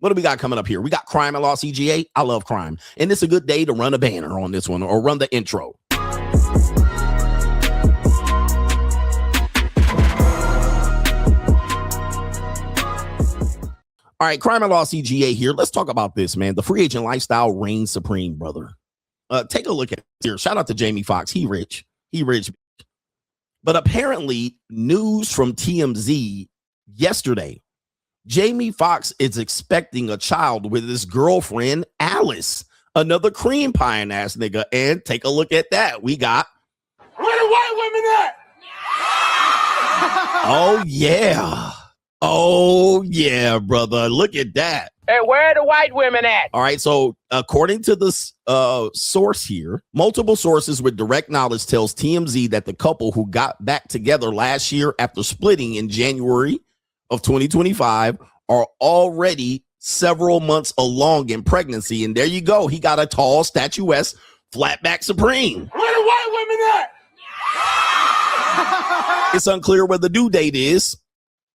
What do we got coming up here? We got crime and law CGA. I love crime. And it's a good day to run a banner on this one or run the intro. All right, crime and law CGA here. Let's talk about this, man. The free agent lifestyle reigns supreme, brother. Take a look at it here. Shout out to Jamie Foxx. He rich. But apparently, news from TMZ yesterday, Jamie Foxx is expecting a child with his girlfriend, Alice, another cream pie ass nigga. And take a look at that. We got, where the white women at? oh, yeah. Oh, yeah, brother. Look at that. Hey, where are the white women at? All right. So according to this source here, multiple sources with direct knowledge tells TMZ that the couple who got back together last year after splitting in January of 2025 are already several months along in pregnancy. And there you go. He got a tall, statuesque, flatback supreme. Where the white women at? It's unclear where the due date is.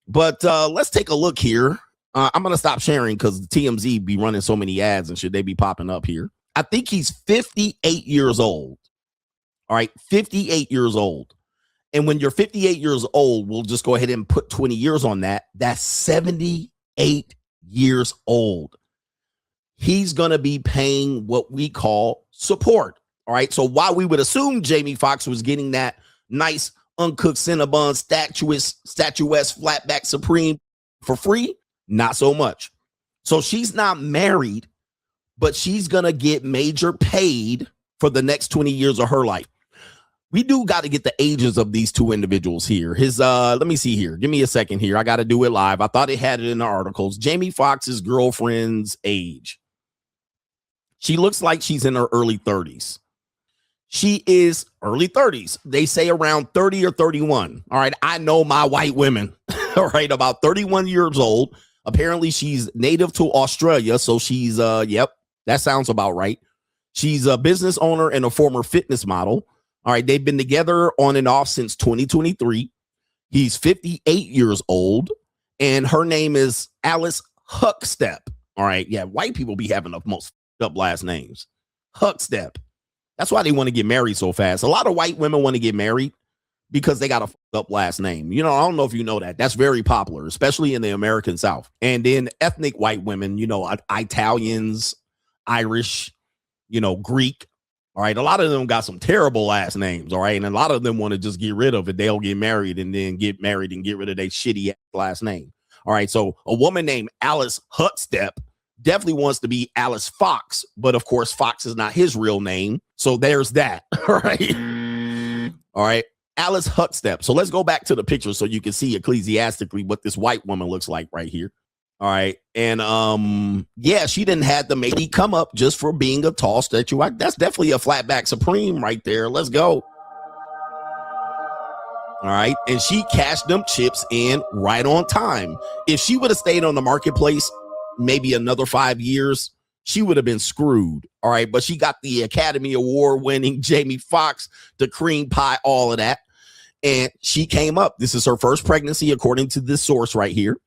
But let's take a look here. I'm going to stop sharing because the TMZ be running so many ads and should they be popping up here. I think he's 58 years old. All right, 58 years old. And when you're 58 years old, we'll just go ahead and put 20 years on that. That's 78 years old. He's going to be paying what we call support. All right, so while we would assume Jamie Foxx was getting that nice uncooked Cinnabon statuesque flatback supreme for free, not so much. So she's not married, but she's gonna get major paid for the next 20 years of her life. We do got to get the ages of these two individuals here. His let me see here. Give me a second here. I got to do it live. I thought it had it in the articles. Jamie Foxx's girlfriend's age. She looks like she's in her early 30s. She is early 30s. They say around 30 or 31. All right. I know my white women. All right. About 31 years old. Apparently she's native to Australia. So she's, yep, that sounds about right. She's a business owner and a former fitness model. All right. They've been together on and off since 2023. He's 58 years old and her name is Alice Huckstep. All right. Yeah. White people be having the most up last names. Huckstep. That's why they want to get married so fast. A lot of white women want to get married because they got a up last name. You know, I don't know if you know that. That's very popular, especially in the American South. And then ethnic white women, you know, Italians, Irish, you know, Greek. All right. A lot of them got some terrible last names. All right. And a lot of them want to just get rid of it. They'll get married and then get married and get rid of their shitty last name. All right. So a woman named Alice Huckstep definitely wants to be Alice Foxx, but of course, Fox is not his real name. So there's that. All right. All right. Alice Huckstep. So let's go back to the picture so you can see ecclesiastically what this white woman looks like right here. All right. And yeah, she didn't have the maybe come up just for being a tall statue. That's definitely a flatback supreme right there. Let's go. All right. And she cashed them chips in right on time. If she would have stayed on the marketplace maybe another 5 years, she would have been screwed. All right. But she got the Academy Award winning Jamie Foxx, the cream pie, all of that. And she came up. This is her first pregnancy, according to this source right here.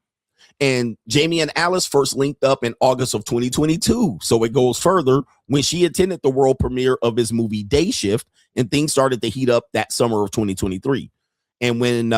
And Jamie and Alice first linked up in August of 2022. So it goes further when she attended the world premiere of his movie Day Shift, and things started to heat up that summer of 2023. And when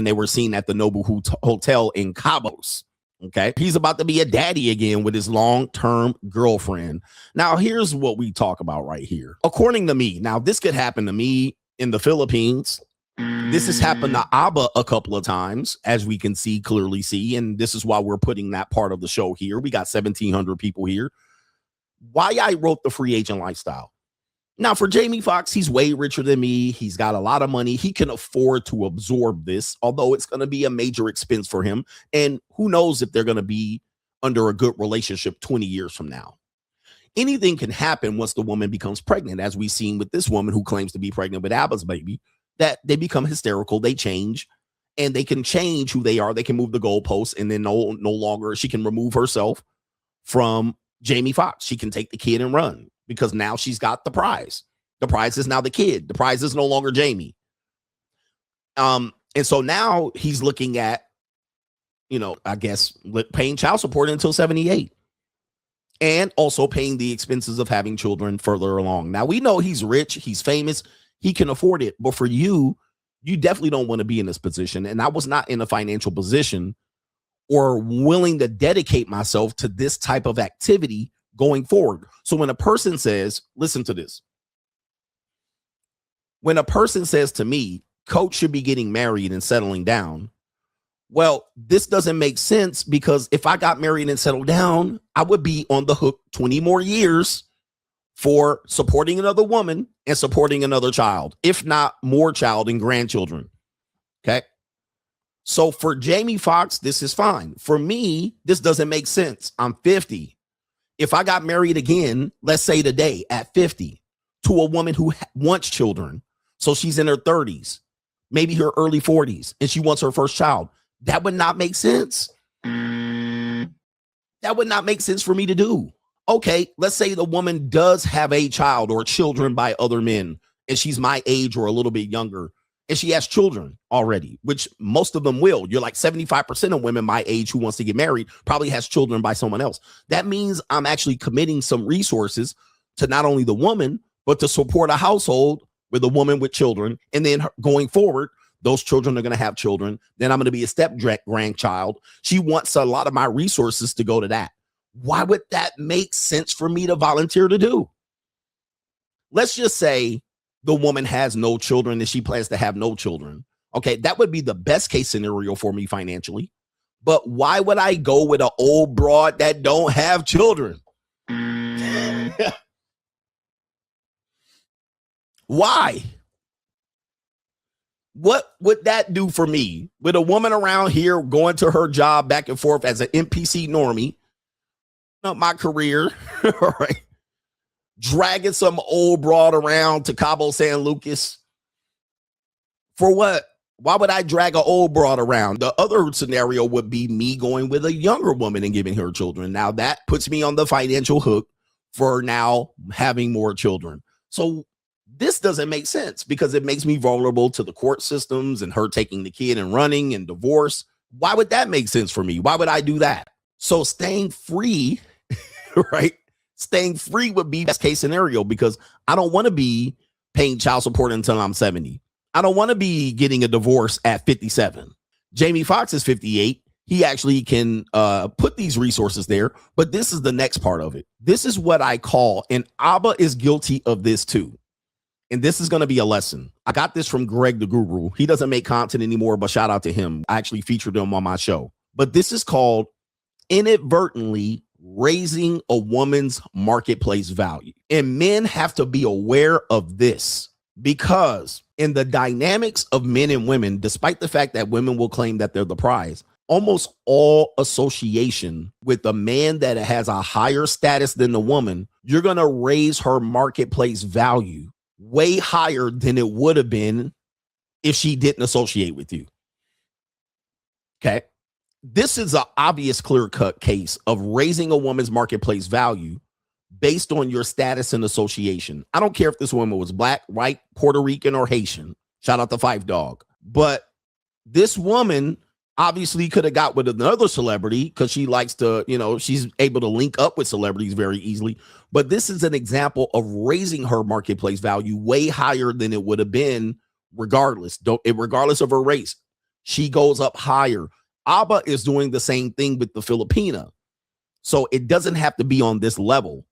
they were seen at the Nobu Hotel in Cabos. Okay, he's about to be a daddy again with his long-term girlfriend. Now, here's what we talk about right here. According to me, now this could happen to me in the Philippines. This has happened to Abba a couple of times, as we can clearly see. And this is why we're putting that part of the show here. We got 1,700 people here. Why I wrote the free agent lifestyle. Now, for Jamie Foxx, he's way richer than me. He's got a lot of money. He can afford to absorb this, although it's going to be a major expense for him. And who knows if they're going to be under a good relationship 20 years from now. Anything can happen once the woman becomes pregnant, as we've seen with this woman who claims to be pregnant with Abba's baby, that they become hysterical, they change, and they can change who they are. They can move the goalposts, and then no longer she can remove herself from Jamie Foxx. She can take the kid and run because now she's got the prize. The prize is now the kid. The prize is no longer Jamie. And so now he's looking at, you know, I guess paying child support until 78. and also paying the expenses of having children further along. Now, we know he's rich, he's famous, he can afford it. But for you, you definitely don't want to be in this position. And I was not in a financial position or willing to dedicate myself to this type of activity going forward. So when a person says, listen to this, when a person says to me, Coach should be getting married and settling down, well, this doesn't make sense, because if I got married and settled down, I would be on the hook 20 more years for supporting another woman and supporting another child, if not more child and grandchildren. Okay. So for Jamie Foxx, this is fine. For me, this doesn't make sense. I'm 50. If I got married again, let's say today at 50, to a woman who wants children, so she's in her 30s, maybe her early 40s, and she wants her first child, that would not make sense. That would not make sense for me to do. Okay, let's say the woman does have a child or children by other men, and she's my age or a little bit younger, and she has children already, which most of them will. You're like 75% of women my age who wants to get married probably has children by someone else. That means I'm actually committing some resources to not only the woman, but to support a household with a woman with children. And then going forward, those children are going to have children. Then I'm going to be a step grandchild. She wants a lot of my resources to go to that. Why would that make sense for me to volunteer to do? Let's just say the woman has no children and she plans to have no children. Okay, that would be the best case scenario for me financially. But why would I go with an old broad that don't have children? Why? What would that do for me? With a woman around here going to her job back and forth as an NPC normie, up my career, right? Dragging some old broad around to Cabo San Lucas. For what? Why would I drag an old broad around? The other scenario would be me going with a younger woman and giving her children. Now that puts me on the financial hook for now having more children. So this doesn't make sense, because it makes me vulnerable to the court systems and her taking the kid and running and divorce. Why would that make sense for me? Why would I do that? So staying free, right? Staying free would be best case scenario, because I don't want to be paying child support until I'm 70. I don't want to be getting a divorce at 57. Jamie Foxx is 58. He actually can put these resources there, but this is the next part of it. This is what I call, and Abba is guilty of this too. And this is going to be a lesson. I got this from Greg the Guru. He doesn't make content anymore, but shout out to him. I actually featured him on my show. But this is called inadvertently raising a woman's marketplace value. And men have to be aware of this, because in the dynamics of men and women, despite the fact that women will claim that they're the prize, almost all association with a man that has a higher status than the woman, you're going to raise her marketplace value way higher than it would have been if she didn't associate with you. Okay. This is an obvious clear-cut case of raising a woman's marketplace value based on your status and association. I don't care if this woman was black, white, Puerto Rican, or Haitian. Shout out to Five Dog. But this woman obviously could have got with another celebrity because she likes to, she's able to link up with celebrities very easily. But this is an example of raising her marketplace value way higher than it would have been regardless of her race. She goes up higher. Abba is doing the same thing with the Filipina. So it doesn't have to be on this level.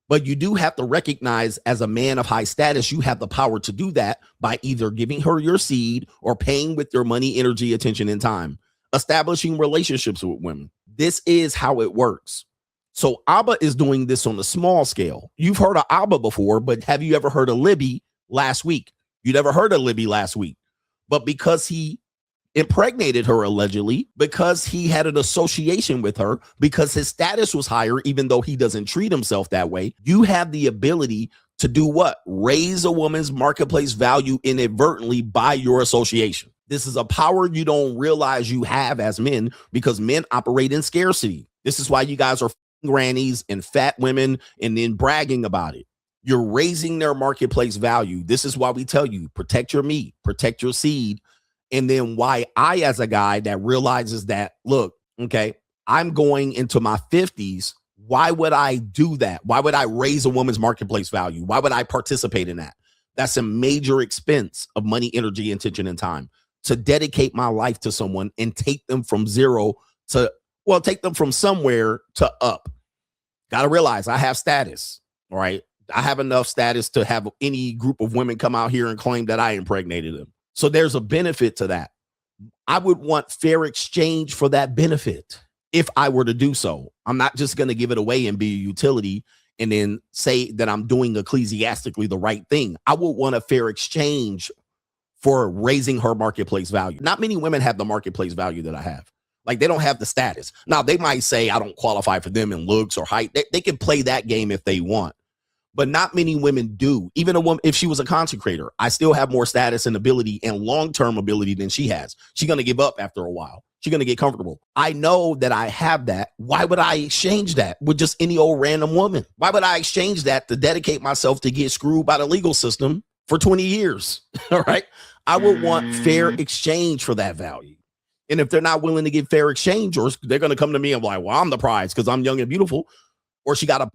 But you do have to recognize, as a man of high status, you have the power to do that by either giving her your seed or paying with your money, energy, attention, and time, establishing relationships with women. This is how it works. So Abba is doing this on a small scale. You've heard of Abba before, but have you ever heard of Libby last week? You never heard of Libby last week. But because he impregnated her allegedly, because he had an association with her, because his status was higher, even though he doesn't treat himself that way, you have the ability to do what? Raise a woman's marketplace value inadvertently by your association. This is a power you don't realize you have as men, because men operate in scarcity. This is why you guys are grannies and fat women and then bragging about it. You're raising their marketplace value. This is why we tell you, protect your meat, protect your seed. And then why I, as a guy that realizes that, look, okay, I'm going into my 50s Why would I do that? Why would I raise a woman's marketplace value? Why would I participate in that? That's a major expense of money, energy, attention, and time to dedicate my life to someone and take them from zero to, well, take them from somewhere to up. Got to realize I have status, all right? I have enough status to have any group of women come out here and claim that I impregnated them. So there's a benefit to that. I would want fair exchange for that benefit if I were to do so. I'm not just going to give it away and be a utility and then say that I'm doing ecclesiastically the right thing. I would want a fair exchange for raising her marketplace value. Not many women have the marketplace value that I have. Like, they don't have the status. Now, they might say I don't qualify for them in looks or height. They can play that game if they want. But not many women do. Even a woman, if she was a consecrator, I still have more status and ability and long-term ability than she has. She's going to give up after a while. She's going to get comfortable. I know that I have that. Why would I exchange that with just any old random woman? Why would I exchange that to dedicate myself to get screwed by the legal system for 20 years? All right. I would want fair exchange for that value. And if they're not willing to give fair exchange, or they're going to come to me and be like, well, I'm the prize because I'm young and beautiful, or she got a,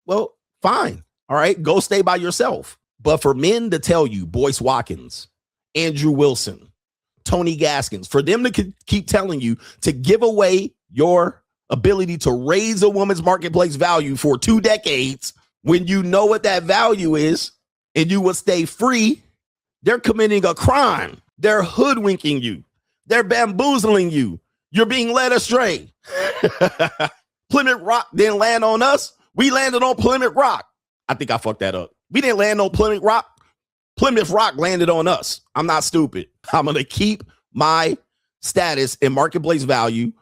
well, fine. All right. Go stay by yourself. But for men to tell you, Boyce Watkins, Andrew Wilson, Tony Gaskins, for them to keep telling you to give away your ability to raise a woman's marketplace value for 2 decades when you know what that value is and you will stay free, they're committing a crime. They're hoodwinking you. They're bamboozling you. You're being led astray. Plymouth Rock didn't land on us. We landed on Plymouth Rock. I think I fucked that up. We didn't land on Plymouth Rock. Plymouth Rock landed on us. I'm not stupid. I'm going to keep my status and marketplace value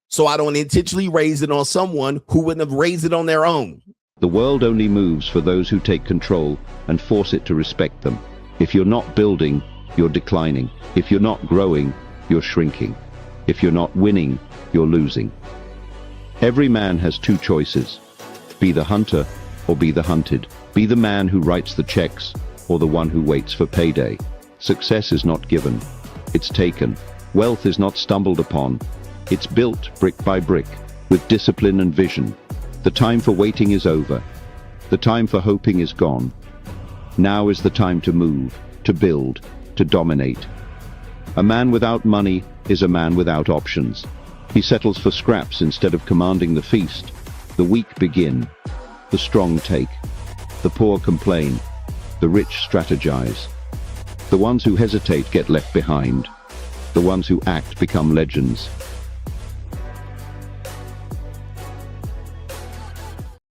so I don't intentionally raise it on someone who wouldn't have raised it on their own. The world only moves for those who take control and force it to respect them. If you're not building, you're declining. If you're not growing, you're shrinking. If you're not winning, you're losing. Every man has 2 choices. Be the hunter or be the hunted. Be the man who writes the checks or the one who waits for payday. Success is not given, it's taken. Wealth is not stumbled upon, it's built brick by brick with discipline and vision. The time for waiting is over. The time for hoping is gone. Now is the time to move, to build, to dominate. A man without money is a man without options. He settles for scraps instead of commanding the feast. The weak begin, the strong take, the poor complain, the rich strategize. The ones who hesitate get left behind. The ones who act become legends.